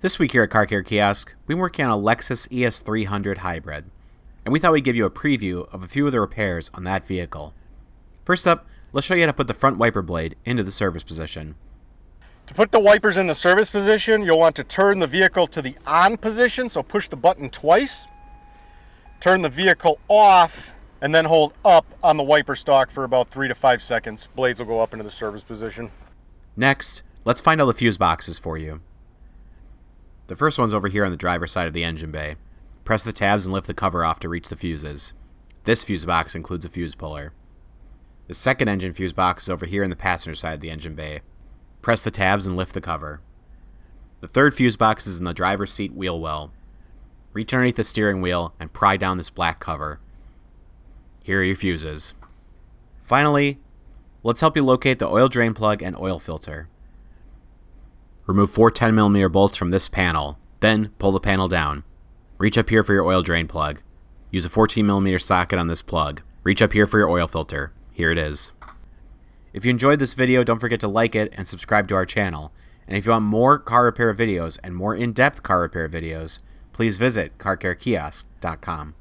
This week here at CarCareKiosk, we've been working on a Lexus ES300 hybrid, and we thought we'd give you a preview of a few of the repairs on that vehicle. First up, let's show you how to put the front wiper blade into the service position. To put the wipers in the service position, you'll want to turn the vehicle to the on position, so push the button twice, turn the vehicle off, and then hold up on the wiper stalk for about 3 to 5 seconds. Blades will go up into the service position. Next, let's find all the fuse boxes for you. The first one's over here on the driver's side of the engine bay. Press the tabs and lift the cover off to reach the fuses. This fuse box includes a fuse puller. The second engine fuse box is over here in the passenger side of the engine bay. Press the tabs and lift the cover. The third fuse box is in the driver's seat wheel well. Reach underneath the steering wheel and pry down this black cover. Here are your fuses. Finally, let's help you locate the oil drain plug and oil filter. Remove 4 10mm bolts from this panel, then pull the panel down. Reach up here for your oil drain plug. Use a 14mm socket on this plug. Reach up here for your oil filter. Here it is. If you enjoyed this video, don't forget to like it and subscribe to our channel. And if you want more car repair videos and more in-depth car repair videos, please visit CarCareKiosk.com.